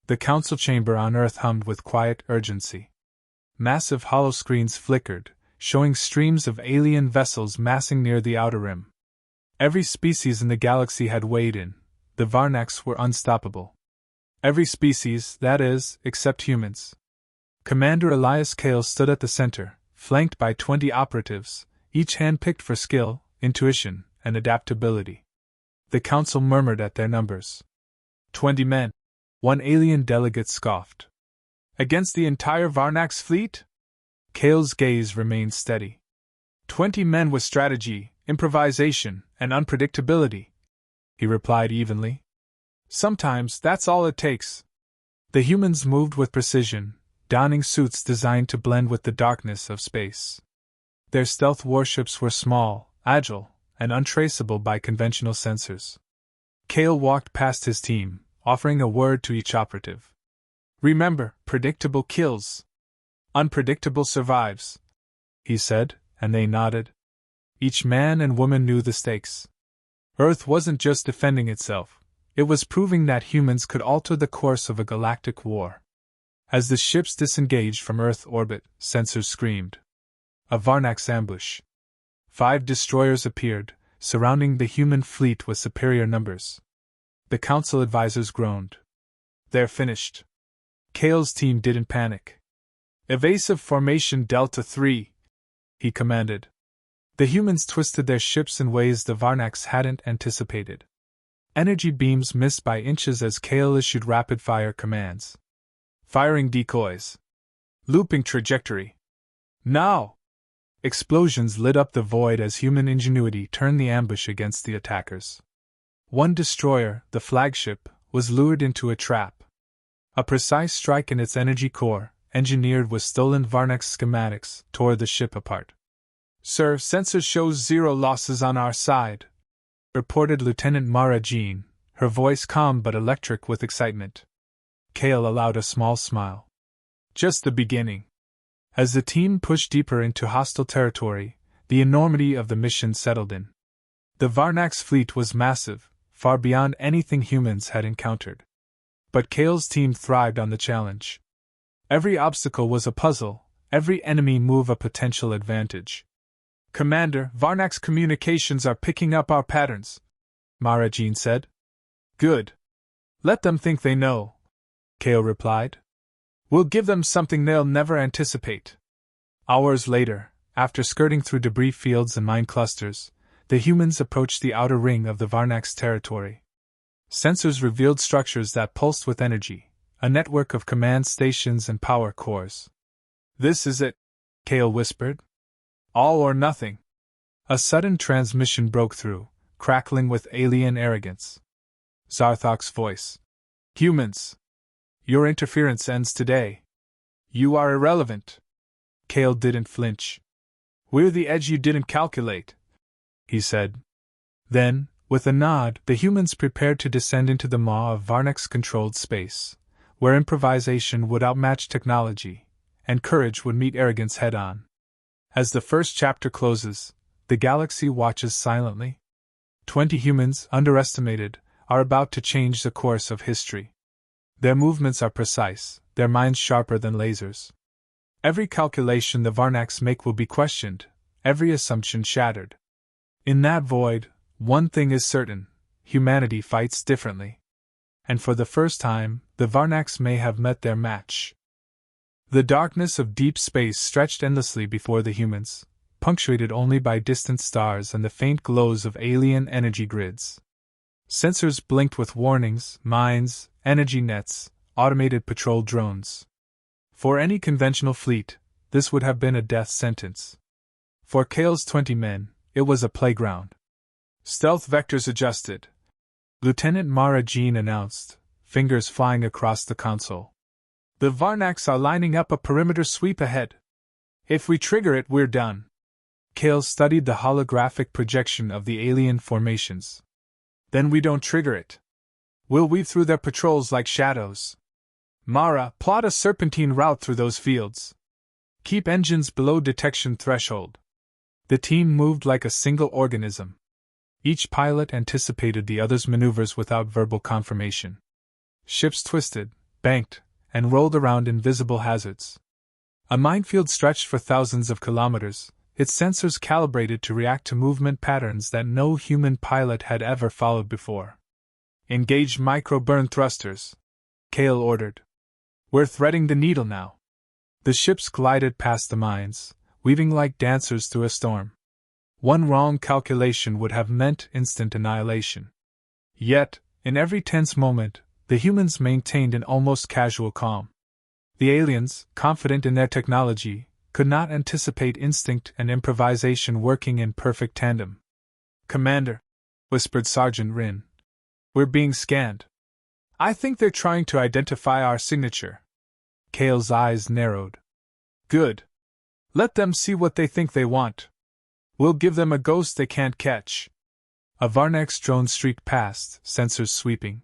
The council chamber on Earth hummed with quiet urgency. Massive holoscreens flickered, showing streams of alien vessels massing near the outer rim. Every species in the galaxy had weighed in. The Varnax were unstoppable. Every species, that is, except humans. Commander Elias Kael stood at the center, flanked by 20 operatives, each handpicked for skill, intuition, and adaptability. The council murmured at their numbers. 20 men. One alien delegate scoffed. Against the entire Varnax fleet? Kael's gaze remained steady. 20 men with strategy, improvisation, and unpredictability, he replied evenly. Sometimes that's all it takes. The humans moved with precision, donning suits designed to blend with the darkness of space. Their stealth warships were small, agile, and untraceable by conventional sensors. Kael walked past his team, offering a word to each operative. Remember, predictable kills. Unpredictable survives, he said, and they nodded. Each man and woman knew the stakes. Earth wasn't just defending itself, it was proving that humans could alter the course of a galactic war. As the ships disengaged from Earth orbit, sensors screamed. A Varnax ambush. 5 destroyers appeared, surrounding the human fleet with superior numbers. The council advisors groaned. They're finished. Kael's team didn't panic. Evasive formation Delta 3, he commanded. The humans twisted their ships in ways the Varnax hadn't anticipated. Energy beams missed by inches as Kael issued rapid-fire commands. Firing decoys. Looping trajectory. Now! Explosions lit up the void as human ingenuity turned the ambush against the attackers. One destroyer, the flagship, was lured into a trap. A precise strike in its energy core, engineered with stolen Varnax schematics, tore the ship apart. Sir, sensors shows 0 losses on our side, reported Lieutenant Mara Jean, her voice calm but electric with excitement. Kael allowed a small smile. Just the beginning. As the team pushed deeper into hostile territory, the enormity of the mission settled in. The Varnax fleet was massive, far beyond anything humans had encountered. But Kael's team thrived on the challenge. Every obstacle was a puzzle, every enemy move a potential advantage. Commander, Varnax communications are picking up our patterns, Mara Jean said. Good. Let them think they know, Kael replied. We'll give them something they'll never anticipate. Hours later, after skirting through debris fields and mine clusters, the humans approached the outer ring of the Varnax territory. Sensors revealed structures that pulsed with energy, a network of command stations and power cores. This is it, Kael whispered. All or nothing. A sudden transmission broke through, crackling with alien arrogance. Zarthok's voice. Humans! Your interference ends today. You are irrelevant. Kael didn't flinch. We're the edge you didn't calculate, he said. Then, with a nod, the humans prepared to descend into the maw of Varnax-controlled space, where improvisation would outmatch technology, and courage would meet arrogance head-on. As the first chapter closes, the galaxy watches silently. 20 humans, underestimated, are about to change the course of history. Their movements are precise, their minds sharper than lasers. Every calculation the Varnax make will be questioned, every assumption shattered. In that void, one thing is certain: humanity fights differently. And for the first time, the Varnax may have met their match. The darkness of deep space stretched endlessly before the humans, punctuated only by distant stars and the faint glows of alien energy grids. Sensors blinked with warnings, mines, energy nets, automated patrol drones. For any conventional fleet, this would have been a death sentence. For Kael's 20 men, it was a playground. Stealth vectors adjusted, Lieutenant Mara Jean announced, fingers flying across the console. The Varnax are lining up a perimeter sweep ahead. If we trigger it, we're done. Kael studied the holographic projection of the alien formations. Then we don't trigger it. We'll weave through their patrols like shadows. Mara, plot a serpentine route through those fields. Keep engines below detection threshold. The team moved like a single organism. Each pilot anticipated the other's maneuvers without verbal confirmation. Ships twisted, banked, and rolled around invisible hazards. A minefield stretched for thousands of kilometers, its sensors calibrated to react to movement patterns that no human pilot had ever followed before. Engage micro-burn thrusters, Kael ordered. We're threading the needle now. The ships glided past the mines, weaving like dancers through a storm. One wrong calculation would have meant instant annihilation. Yet, in every tense moment, the humans maintained an almost casual calm. The aliens, confident in their technology, could not anticipate instinct and improvisation working in perfect tandem. "Commander," whispered Sergeant Rin, "we're being scanned. I think they're trying to identify our signature." Kael's eyes narrowed. "Good. Let them see what they think they want. We'll give them a ghost they can't catch." A Varnax drone streaked past, sensors sweeping.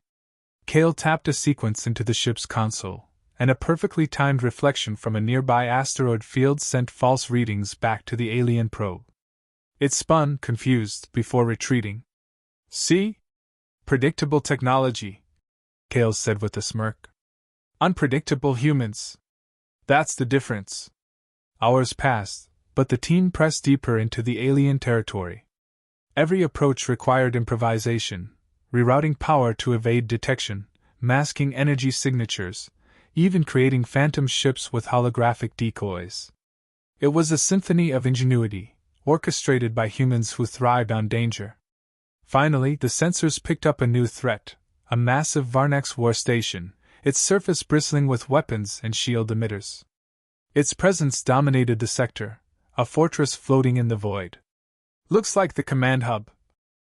Kael tapped a sequence into the ship's console, and a perfectly timed reflection from a nearby asteroid field sent false readings back to the alien probe. It spun, confused, before retreating. "See? Predictable technology," Kael said with a smirk. "Unpredictable humans. That's the difference." Hours passed, but the team pressed deeper into the alien territory. Every approach required improvisation, rerouting power to evade detection, masking energy signatures, even creating phantom ships with holographic decoys. It was a symphony of ingenuity, orchestrated by humans who thrived on danger. Finally, the sensors picked up a new threat, a massive Varnax war station, its surface bristling with weapons and shield emitters. Its presence dominated the sector, a fortress floating in the void. "Looks like the command hub,"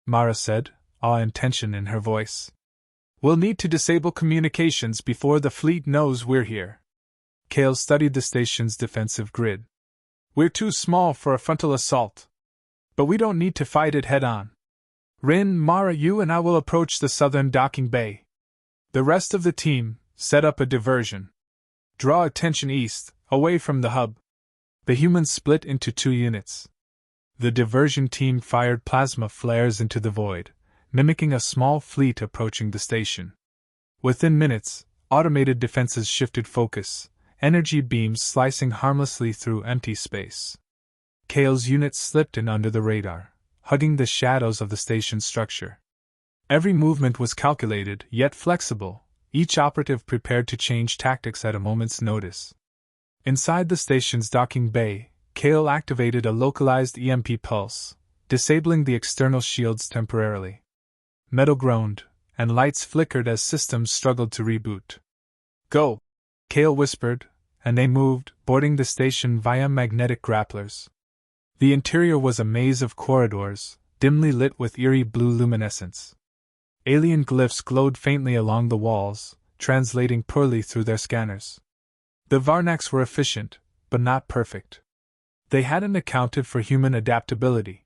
Mara said, awe and tension in her voice. "We'll need to disable communications before the fleet knows we're here." Kael studied the station's defensive grid. "We're too small for a frontal assault. But we don't need to fight it head-on. Rin, Mara, you and I will approach the southern docking bay. The rest of the team, set up a diversion. Draw attention east, away from the hub." The humans split into two units. The diversion team fired plasma flares into the void, mimicking a small fleet approaching the station. Within minutes, automated defenses shifted focus, energy beams slicing harmlessly through empty space. Kael's unit slipped in under the radar, hugging the shadows of the station's structure. Every movement was calculated, yet flexible, each operative prepared to change tactics at a moment's notice. Inside the station's docking bay, Kael activated a localized EMP pulse, disabling the external shields temporarily. Metal groaned, and lights flickered as systems struggled to reboot. "Go!" Kael whispered, and they moved, boarding the station via magnetic grapplers. The interior was a maze of corridors, dimly lit with eerie blue luminescence. Alien glyphs glowed faintly along the walls, translating poorly through their scanners. The Varnax were efficient, but not perfect. They hadn't accounted for human adaptability.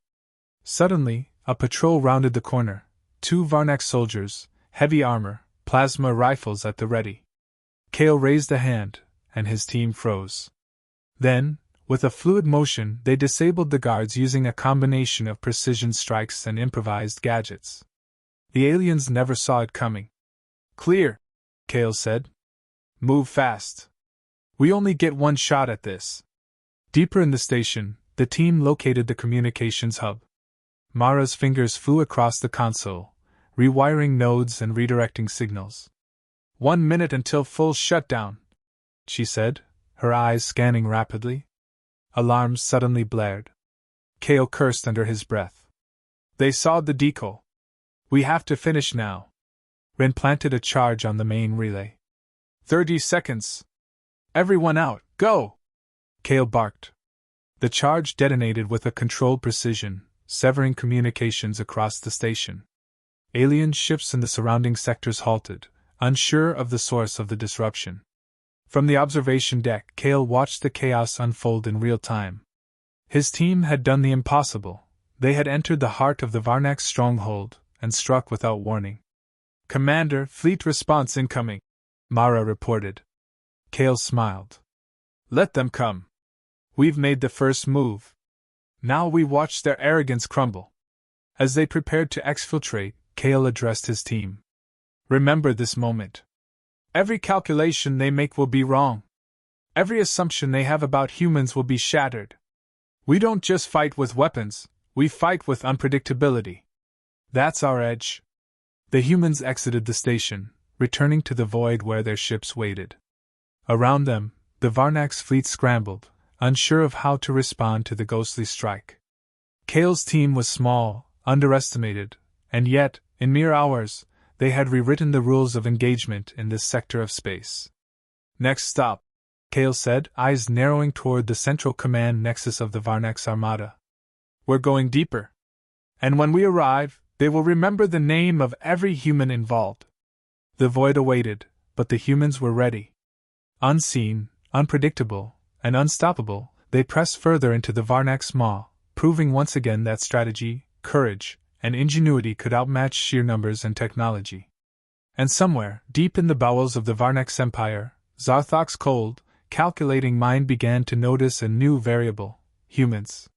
Suddenly, a patrol rounded the corner, 2 Varnax soldiers, heavy armor, plasma rifles at the ready. Kael raised a hand, and his team froze. Then, with a fluid motion, they disabled the guards using a combination of precision strikes and improvised gadgets. The aliens never saw it coming. "Clear," Kael said. "Move fast. We only get one shot at this." Deeper in the station, the team located the communications hub. Mara's fingers flew across the console, rewiring nodes and redirecting signals. 1 minute until full shutdown," she said, her eyes scanning rapidly. Alarms suddenly blared. Kael cursed under his breath. "They saw the decoy. We have to finish now." Rin planted a charge on the main relay. 30 seconds. "Everyone out, go!" Kael barked. The charge detonated with a controlled precision, severing communications across the station. Alien ships in the surrounding sectors halted, unsure of the source of the disruption. From the observation deck, Kael watched the chaos unfold in real time. His team had done the impossible. They had entered the heart of the Varnax stronghold and struck without warning. "Commander, fleet response incoming," Mara reported. Kael smiled. "Let them come. We've made the first move. Now we watch their arrogance crumble." As they prepared to exfiltrate, Kael addressed his team. "Remember this moment. Every calculation they make will be wrong. Every assumption they have about humans will be shattered. We don't just fight with weapons, we fight with unpredictability. That's our edge. The humans exited the station, returning to the void where their ships waited. Around them, the Varnax fleet scrambled, unsure of how to respond to the ghostly strike. Kael's team was small, underestimated, and yet, in mere hours, they had rewritten the rules of engagement in this sector of space. Next stop, Kael said, eyes narrowing toward the central command nexus of the Varnax Armada. We're going deeper. And when we arrive, they will remember the name of every human involved. The void awaited, but the humans were ready. Unseen, unpredictable, and unstoppable, they pressed further into the Varnax Maw, proving once again that strategy, courage, and ingenuity could outmatch sheer numbers and technology. And somewhere, deep in the bowels of the Varnax Empire, Zarthok's cold, calculating mind began to notice a new variable: humans.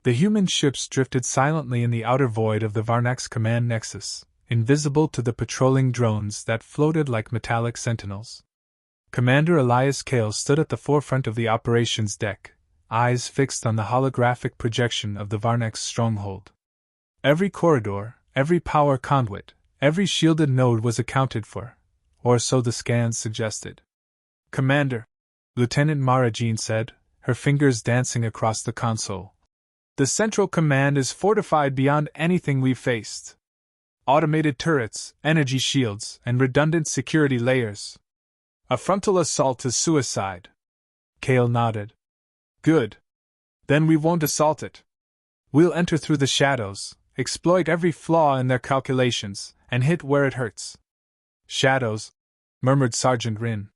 The human ships drifted silently in the outer void of the Varnax command nexus, invisible to the patrolling drones that floated like metallic sentinels. Commander Elias Kael stood at the forefront of the operations deck, eyes fixed on the holographic projection of the Varnax stronghold. Every corridor, every power conduit, every shielded node was accounted for, or so the scans suggested. "Commander," Lieutenant Mara Jean said, her fingers dancing across the console. "The Central Command is fortified beyond anything we've faced. Automated turrets, energy shields, and redundant security layers. A frontal assault is suicide." Kael nodded. "Good. Then we won't assault it. We'll enter through the shadows, exploit every flaw in their calculations, and hit where it hurts." "Shadows," murmured Sergeant Rin.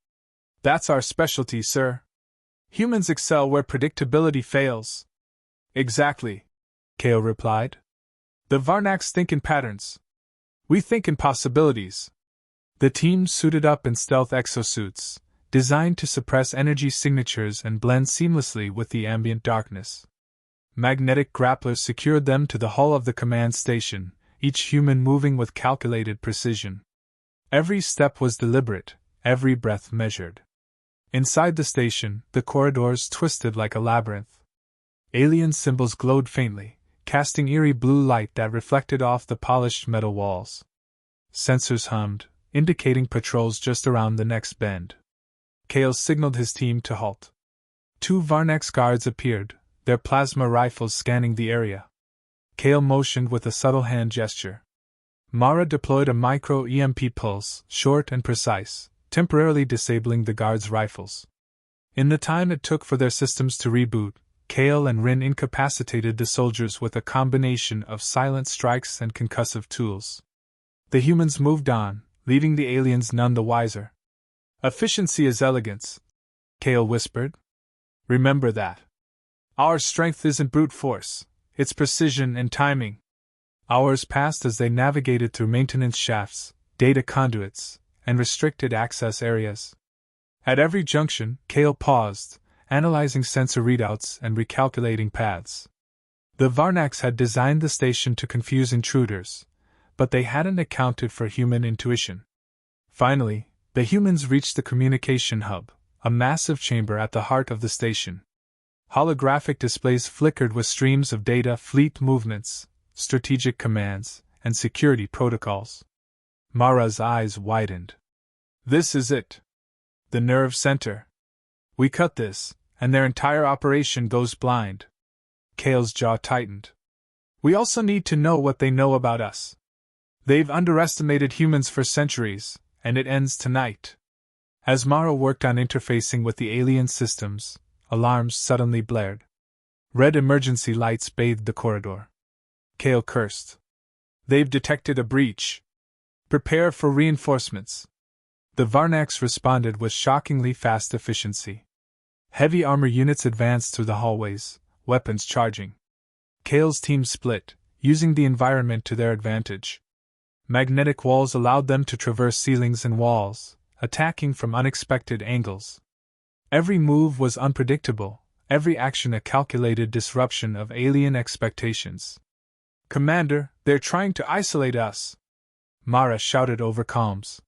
"That's our specialty, sir. Humans excel where predictability fails." "Exactly," Kael replied. "The Varnax think in patterns. We think in possibilities." The team suited up in stealth exosuits, designed to suppress energy signatures and blend seamlessly with the ambient darkness. Magnetic grapplers secured them to the hull of the command station, each human moving with calculated precision. Every step was deliberate, every breath measured. Inside the station, the corridors twisted like a labyrinth. Alien symbols glowed faintly, casting eerie blue light that reflected off the polished metal walls. Sensors hummed, indicating patrols just around the next bend. Kael signaled his team to halt. 2 Varnax guards appeared, their plasma rifles scanning the area. Kael motioned with a subtle hand gesture. Mara deployed a micro-EMP pulse, short and precise, temporarily disabling the guards' rifles. In the time it took for their systems to reboot, Kael and Rin incapacitated the soldiers with a combination of silent strikes and concussive tools. The humans moved on, leaving the aliens none the wiser. "Efficiency is elegance," Kael whispered. "Remember that. Our strength isn't brute force, it's precision and timing." Hours passed as they navigated through maintenance shafts, data conduits, and restricted access areas. At every junction, Kael paused, analyzing sensor readouts and recalculating paths. The Varnax had designed the station to confuse intruders, but they hadn't accounted for human intuition. Finally, the humans reached the communication hub, a massive chamber at the heart of the station. Holographic displays flickered with streams of data, fleet movements, strategic commands, and security protocols. Mara's eyes widened. "This is it. The nerve center. We cut this, and their entire operation goes blind." Kael's jaw tightened. "We also need to know what they know about us. They've underestimated humans for centuries, and it ends tonight." As Mara worked on interfacing with the alien systems, alarms suddenly blared. Red emergency lights bathed the corridor. Kael cursed. "They've detected a breach. Prepare for reinforcements." The Varnax responded with shockingly fast efficiency. Heavy armor units advanced through the hallways, weapons charging. Kael's team split, using the environment to their advantage. Magnetic walls allowed them to traverse ceilings and walls, attacking from unexpected angles. Every move was unpredictable, every action a calculated disruption of alien expectations. "Commander, they're trying to isolate us!" Mara shouted over comms.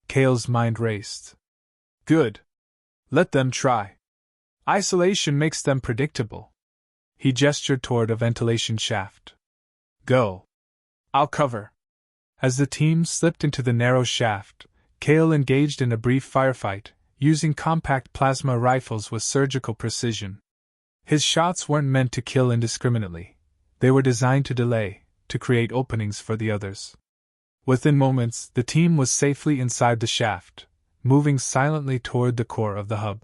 Kael's mind raced. Good. Let them try. Isolation makes them predictable. He gestured toward a ventilation shaft. Go. I'll cover. As the team slipped into the narrow shaft, Kael engaged in a brief firefight, using compact plasma rifles with surgical precision. His shots weren't meant to kill indiscriminately. They were designed to delay, to create openings for the others. Within moments, the team was safely inside the shaft, moving silently toward the core of the hub.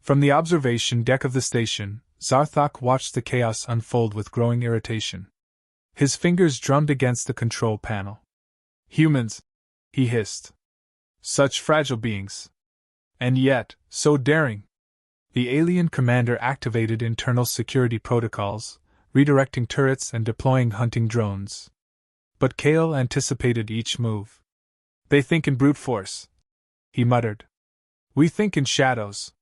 From the observation deck of the station, Zarthok watched the chaos unfold with growing irritation. His fingers drummed against the control panel. Humans, he hissed. Such fragile beings. And yet, so daring. The alien commander activated internal security protocols, redirecting turrets and deploying hunting drones. But Kael anticipated each move. They think in brute force, he muttered. We think in shadows.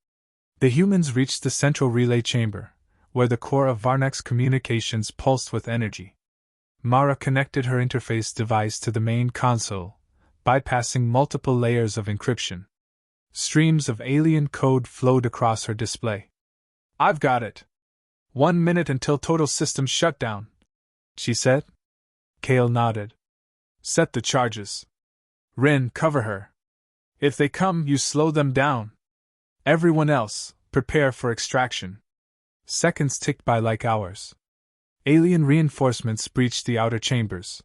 The humans reached the central relay chamber, where the core of Varnax communications pulsed with energy. Mara connected her interface device to the main console, bypassing multiple layers of encryption. Streams of alien code flowed across her display. I've got it. 1 minute until total system shutdown, she said. Kael nodded. Set the charges. Rin, cover her. If they come, you slow them down. Everyone else, prepare for extraction. Seconds ticked by like hours. Alien reinforcements breached the outer chambers.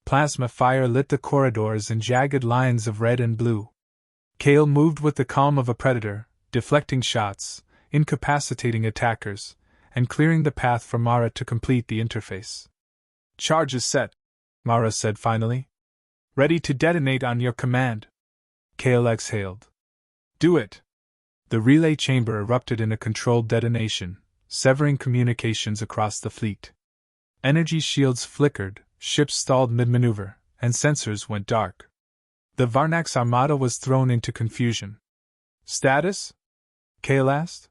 Plasma fire lit the corridors in jagged lines of red and blue. Kael moved with the calm of a predator, deflecting shots, incapacitating attackers, and clearing the path for Mara to complete the interface. Charge is set, Mara said finally. Ready to detonate on your command. Kael exhaled. Do it. The relay chamber erupted in a controlled detonation, severing communications across the fleet. Energy shields flickered, ships stalled mid-maneuver, and sensors went dark. The Varnax Armada was thrown into confusion. Status? Kael asked.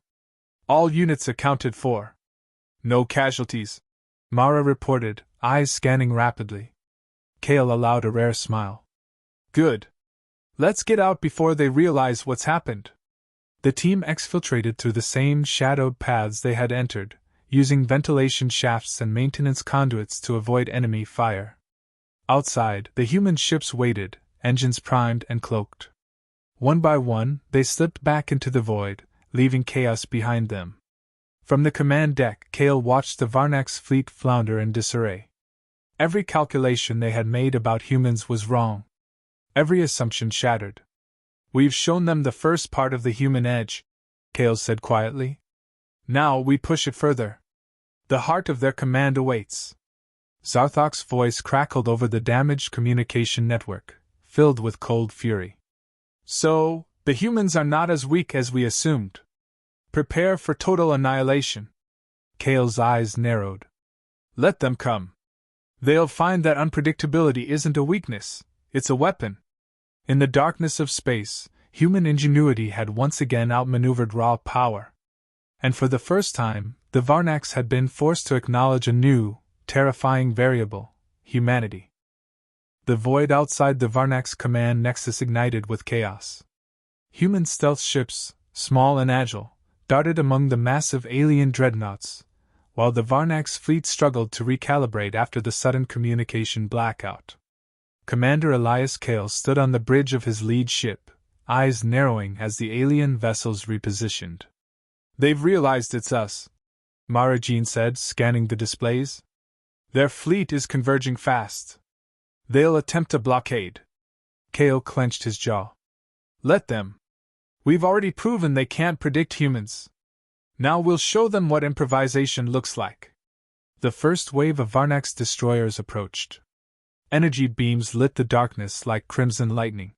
All units accounted for. No casualties, Mara reported, eyes scanning rapidly. Kael allowed a rare smile. Good. Let's get out before they realize what's happened. The team exfiltrated through the same shadowed paths they had entered, using ventilation shafts and maintenance conduits to avoid enemy fire. Outside, the human ships waited, engines primed and cloaked. One by one, they slipped back into the void, leaving chaos behind them. From the command deck, Kael watched the Varnax fleet flounder in disarray. Every calculation they had made about humans was wrong. Every assumption shattered. We've shown them the first part of the human edge, Kael said quietly. Now we push it further. The heart of their command awaits. Zarthok's voice crackled over the damaged communication network, filled with cold fury. So, the humans are not as weak as we assumed. Prepare for total annihilation. Kael's eyes narrowed. Let them come. They'll find that unpredictability isn't a weakness, it's a weapon. In the darkness of space, human ingenuity had once again outmaneuvered raw power. And for the first time, the Varnax had been forced to acknowledge a new, terrifying variable: humanity. The void outside the Varnax command nexus ignited with chaos. Human stealth ships, small and agile, darted among the massive alien dreadnoughts, while the Varnax fleet struggled to recalibrate after the sudden communication blackout. Commander Elias Kael stood on the bridge of his lead ship, eyes narrowing as the alien vessels repositioned. They've realized it's us, Mara Jean said, scanning the displays. Their fleet is converging fast. They'll attempt a blockade. Kael clenched his jaw. Let them. We've already proven they can't predict humans. Now we'll show them what improvisation looks like. The first wave of Varnax destroyers approached. Energy beams lit the darkness like crimson lightning.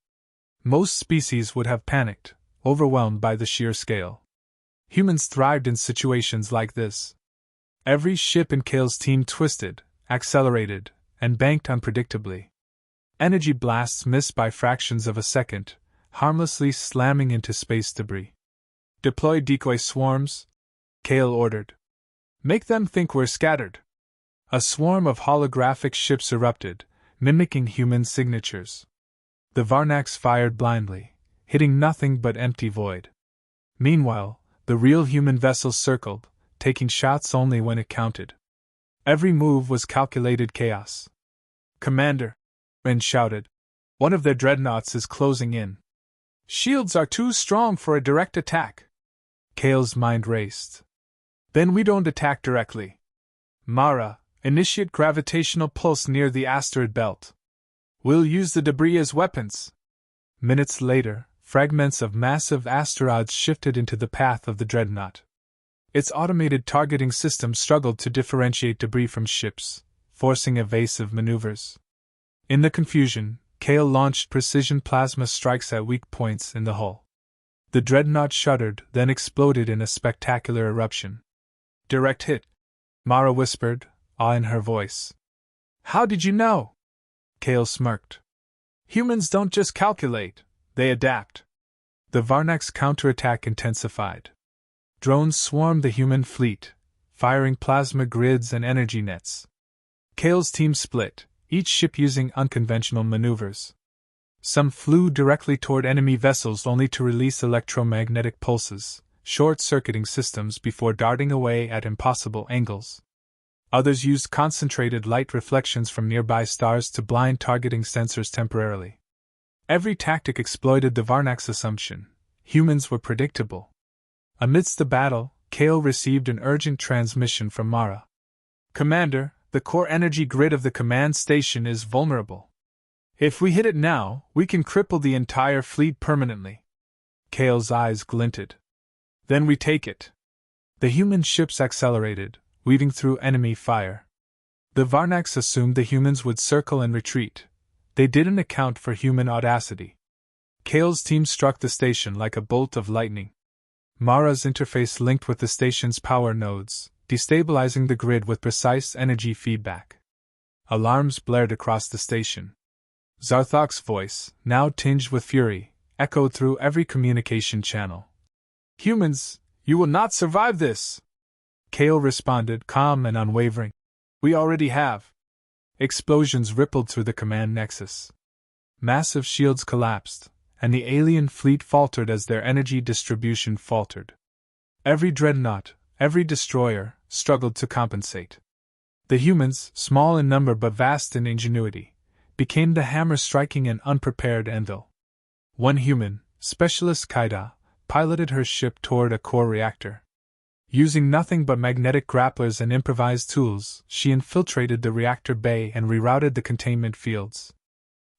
Most species would have panicked, overwhelmed by the sheer scale. Humans thrived in situations like this. Every ship in Kael's team twisted, accelerated, and banked unpredictably. Energy blasts missed by fractions of a second, harmlessly slamming into space debris. Deploy decoy swarms, Kael ordered. Make them think we're scattered. A swarm of holographic ships erupted, mimicking human signatures. The Varnax fired blindly, hitting nothing but empty void. Meanwhile, the real human vessels circled, taking shots only when it counted. Every move was calculated chaos. "Commander," Ben shouted, "one of their dreadnoughts is closing in. Shields are too strong for a direct attack." Kael's mind raced. "Then we don't attack directly. Mara, initiate gravitational pulse near the asteroid belt. We'll use the debris as weapons." Minutes later, fragments of massive asteroids shifted into the path of the dreadnought. Its automated targeting system struggled to differentiate debris from ships, forcing evasive maneuvers. In the confusion, Kael launched precision plasma strikes at weak points in the hull. The dreadnought shuddered, then exploded in a spectacular eruption. "Direct hit," Mara whispered, awe in her voice. "How did you know?" Kael smirked. "Humans don't just calculate, they adapt." The Varnax counterattack intensified. Drones swarmed the human fleet, firing plasma grids and energy nets. Kael's team split, each ship using unconventional maneuvers. Some flew directly toward enemy vessels only to release electromagnetic pulses, short-circuiting systems before darting away at impossible angles. Others used concentrated light reflections from nearby stars to blind targeting sensors temporarily. Every tactic exploited the Varnax assumption: humans were predictable. Amidst the battle, Kael received an urgent transmission from Mara. "Commander, the core energy grid of the command station is vulnerable. If we hit it now, we can cripple the entire fleet permanently." Kael's eyes glinted. "Then we take it." The human ships accelerated, weaving through enemy fire. The Varnax assumed the humans would circle and retreat. They didn't account for human audacity. Kael's team struck the station like a bolt of lightning. Mara's interface linked with the station's power nodes, destabilizing the grid with precise energy feedback. Alarms blared across the station. Zarthok's voice, now tinged with fury, echoed through every communication channel. "Humans, you will not survive this!" Kael responded, calm and unwavering. "We already have." Explosions rippled through the command nexus. Massive shields collapsed, and the alien fleet faltered as their energy distribution faltered. Every dreadnought, every destroyer, struggled to compensate. The humans, small in number but vast in ingenuity, became the hammer striking an unprepared anvil. One human, Specialist Kaida, piloted her ship toward a core reactor. Using nothing but magnetic grapplers and improvised tools, she infiltrated the reactor bay and rerouted the containment fields.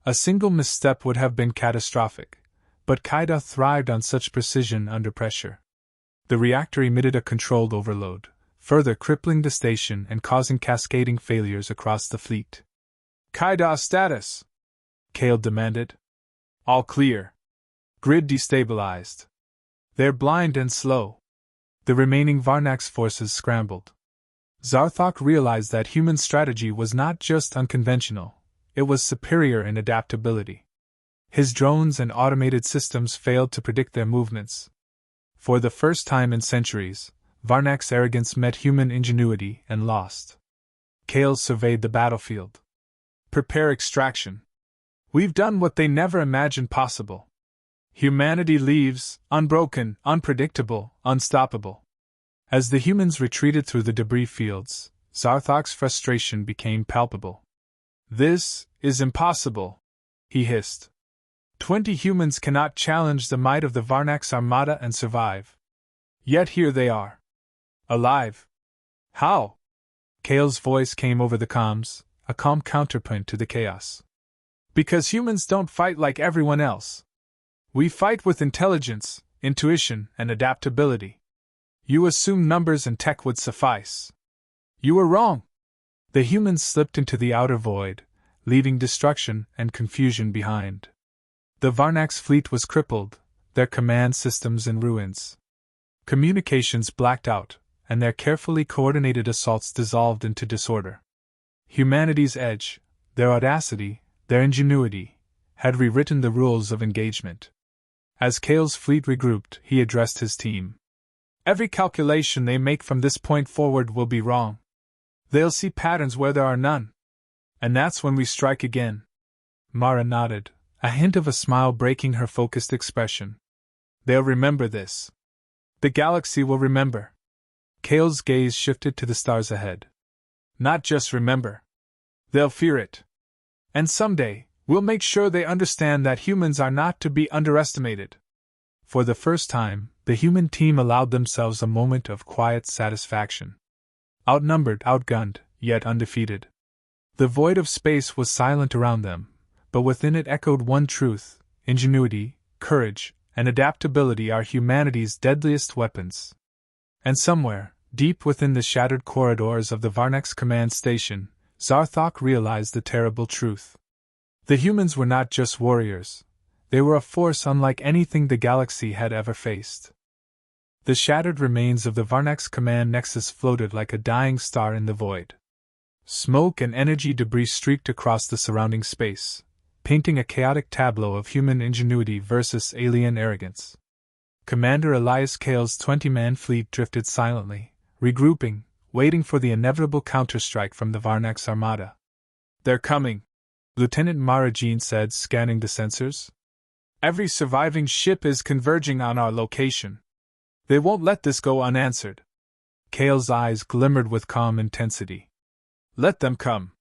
A single misstep would have been catastrophic, but Kaida thrived on such precision under pressure. The reactor emitted a controlled overload, further crippling the station and causing cascading failures across the fleet. "Kaida status," Kael demanded. "All clear. Grid destabilized. They're blind and slow." The remaining Varnax forces scrambled. Zarthok realized that human strategy was not just unconventional, it was superior in adaptability. His drones and automated systems failed to predict their movements. For the first time in centuries, Varnax arrogance met human ingenuity and lost. Kael surveyed the battlefield. "Prepare extraction. We've done what they never imagined possible. Humanity leaves, unbroken, unpredictable, unstoppable." As the humans retreated through the debris fields, Zarthok's frustration became palpable. "This is impossible," he hissed. 20 humans cannot challenge the might of the Varnax Armada and survive. Yet here they are. Alive. How? Kael's voice came over the comms, a calm counterpoint to the chaos. "Because humans don't fight like everyone else. We fight with intelligence, intuition, and adaptability. You assumed numbers and tech would suffice. You were wrong." The humans slipped into the outer void, leaving destruction and confusion behind. The Varnax fleet was crippled, their command systems in ruins. Communications blacked out, and their carefully coordinated assaults dissolved into disorder. Humanity's edge, their audacity, their ingenuity, had rewritten the rules of engagement. As Kael's fleet regrouped, he addressed his team. "Every calculation they make from this point forward will be wrong. They'll see patterns where there are none. And that's when we strike again." Mara nodded, a hint of a smile breaking her focused expression. They'll remember this. The galaxy will remember. Kael's gaze shifted to the stars ahead. Not just remember. They'll fear it. And someday, we'll make sure they understand that humans are not to be underestimated. For the first time, the human team allowed themselves a moment of quiet satisfaction. Outnumbered, outgunned, yet undefeated. The void of space was silent around them, but within it echoed one truth: ingenuity, courage, and adaptability are humanity's deadliest weapons. And somewhere, deep within the shattered corridors of the Varnax command station, Zarthok realized the terrible truth. The humans were not just warriors. They were a force unlike anything the galaxy had ever faced. The shattered remains of the Varnax command nexus floated like a dying star in the void. Smoke and energy debris streaked across the surrounding space, painting a chaotic tableau of human ingenuity versus alien arrogance. Commander Elias Kael's 20-man fleet drifted silently, regrouping, waiting for the inevitable counterstrike from the Varnax Armada. "They're coming," Lieutenant Marajin said, scanning the sensors. "Every surviving ship is converging on our location. They won't let this go unanswered." Kael's eyes glimmered with calm intensity. "Let them come.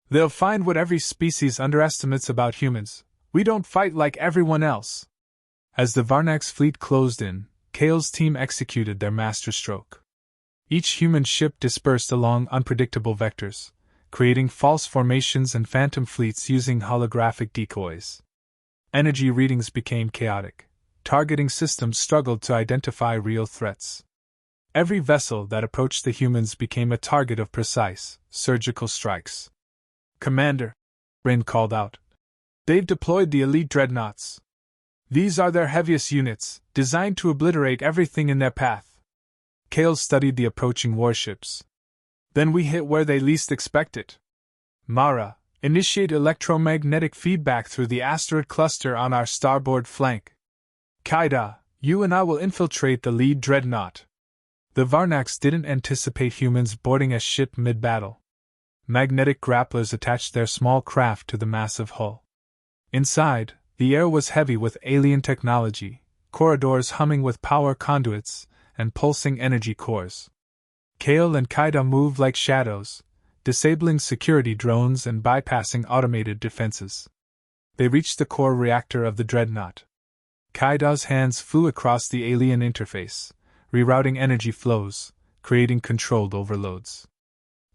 They'll find what every species underestimates about humans: we don't fight like everyone else." As the Varnax fleet closed in, Kael's team executed their masterstroke. Each human ship dispersed along unpredictable vectors, creating false formations and phantom fleets using holographic decoys. Energy readings became chaotic. Targeting systems struggled to identify real threats. Every vessel that approached the humans became a target of precise, surgical strikes. "Commander," Rin called out, "they've deployed the elite dreadnoughts. These are their heaviest units, designed to obliterate everything in their path." Kael studied the approaching warships. "Then we hit where they least expect it. Mara, initiate electromagnetic feedback through the asteroid cluster on our starboard flank. Kaida, you and I will infiltrate the lead dreadnought." The Varnax didn't anticipate humans boarding a ship mid-battle. Magnetic grapplers attached their small craft to the massive hull. Inside, the air was heavy with alien technology, corridors humming with power conduits and pulsing energy cores. Kael and Kaida moved like shadows, disabling security drones and bypassing automated defenses. They reached the core reactor of the dreadnought. Kaida's hands flew across the alien interface, rerouting energy flows, creating controlled overloads.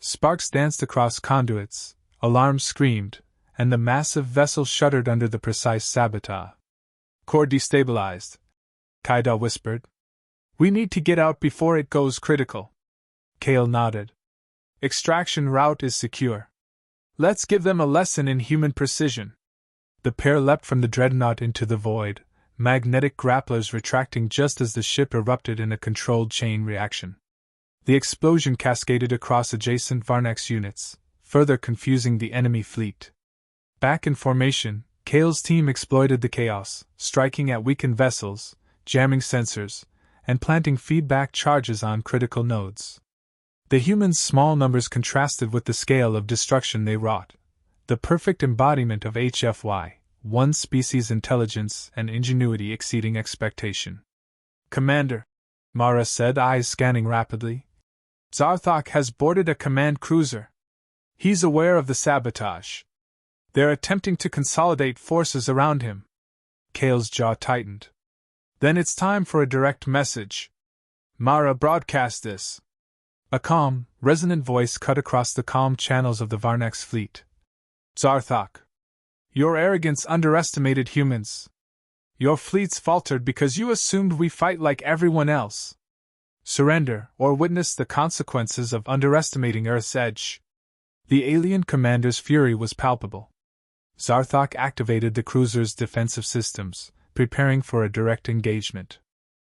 Sparks danced across conduits, alarms screamed, and the massive vessel shuddered under the precise sabotage. "Core destabilized," Kaida whispered. "We need to get out before it goes critical." Kael nodded. "Extraction route is secure. Let's give them a lesson in human precision." The pair leapt from the dreadnought into the void, magnetic grapplers retracting just as the ship erupted in a controlled chain reaction. The explosion cascaded across adjacent Varnax units, further confusing the enemy fleet. Back in formation, Kael's team exploited the chaos, striking at weakened vessels, jamming sensors, and planting feedback charges on critical nodes. The humans' small numbers contrasted with the scale of destruction they wrought, the perfect embodiment of HFY. One species' intelligence and ingenuity exceeding expectation. "Commander," Mara said, eyes scanning rapidly, "Zarthok has boarded a command cruiser. He's aware of the sabotage. They're attempting to consolidate forces around him." Kael's jaw tightened. "Then it's time for a direct message. Mara, broadcast this." A calm, resonant voice cut across the calm channels of the Varnax fleet. "Zarthok, your arrogance underestimated humans. Your fleets faltered because you assumed we fight like everyone else. Surrender, or witness the consequences of underestimating Earth's edge." The alien commander's fury was palpable. Zarthok activated the cruiser's defensive systems, preparing for a direct engagement.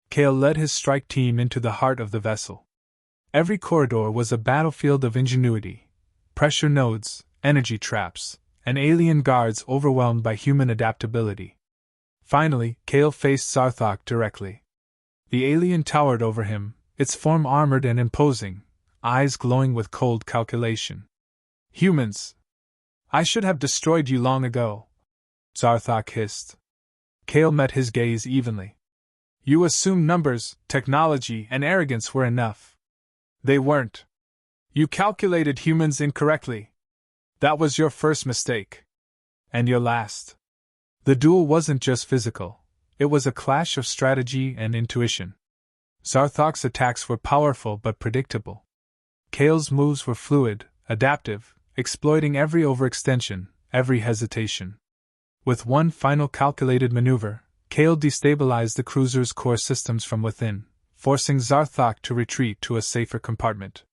Kael led his strike team into the heart of the vessel. Every corridor was a battlefield of ingenuity: pressure nodes, energy traps, and alien guards overwhelmed by human adaptability. Finally, Kael faced Zarthok directly. The alien towered over him, its form armored and imposing, eyes glowing with cold calculation. "Humans! I should have destroyed you long ago. Zarthok hissed. Kael met his gaze evenly. You assumed numbers, technology, and arrogance were enough. They weren't. You calculated humans incorrectly. That was your first mistake. And your last. The duel wasn't just physical, it was a clash of strategy and intuition. Zarthok's attacks were powerful but predictable. Kael's moves were fluid, adaptive, exploiting every overextension, every hesitation. With one final calculated maneuver, Kael destabilized the cruiser's core systems from within, forcing Zarthok to retreat to a safer compartment.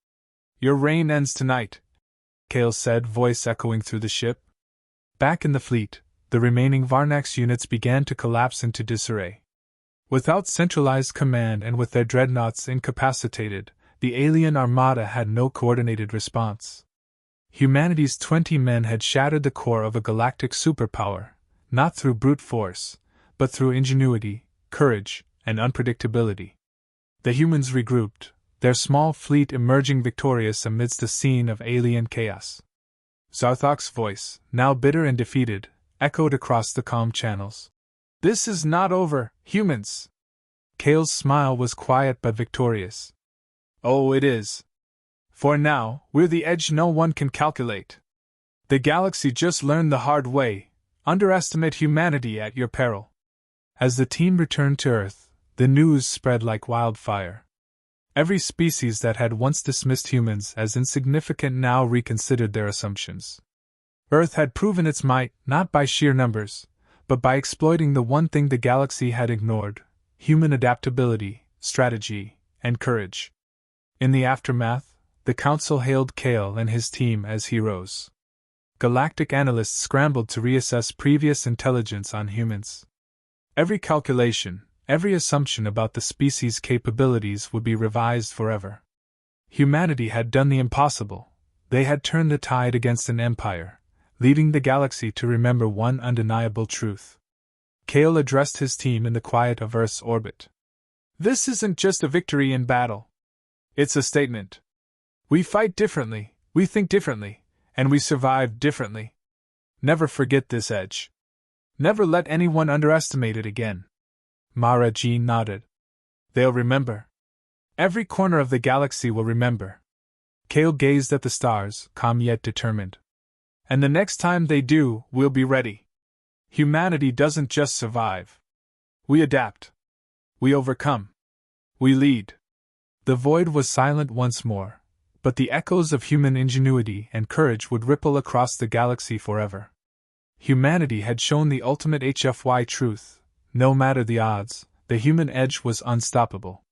Your reign ends tonight, Kael said, voice echoing through the ship. Back in the fleet, the remaining Varnax units began to collapse into disarray. Without centralized command and with their dreadnoughts incapacitated, the alien armada had no coordinated response. Humanity's 20 men had shattered the core of a galactic superpower, not through brute force, but through ingenuity, courage, and unpredictability. The humans regrouped, their small fleet emerging victorious amidst a scene of alien chaos. Zarthok's voice, now bitter and defeated, echoed across the calm channels. This is not over, humans! Kael's smile was quiet but victorious. Oh, it is. For now, we're the edge no one can calculate. The galaxy just learned the hard way: underestimate humanity at your peril. As the team returned to Earth, the news spread like wildfire. Every species that had once dismissed humans as insignificant now reconsidered their assumptions. Earth had proven its might not by sheer numbers, but by exploiting the one thing the galaxy had ignored: human adaptability, strategy, and courage. In the aftermath, the Council hailed Kael and his team as heroes. Galactic analysts scrambled to reassess previous intelligence on humans. Every calculation, every assumption about the species' capabilities would be revised forever. Humanity had done the impossible. They had turned the tide against an empire, leaving the galaxy to remember one undeniable truth. Kael addressed his team in the quiet of Earth's orbit. This isn't just a victory in battle. It's a statement. We fight differently, we think differently, and we survive differently. Never forget this edge. Never let anyone underestimate it again. Mara Jean nodded. They'll remember. Every corner of the galaxy will remember. Kael gazed at the stars, calm yet determined. And the next time they do, we'll be ready. Humanity doesn't just survive. We adapt. We overcome. We lead. The void was silent once more, but the echoes of human ingenuity and courage would ripple across the galaxy forever. Humanity had shown the ultimate HFY truth: no matter the odds, the human edge was unstoppable.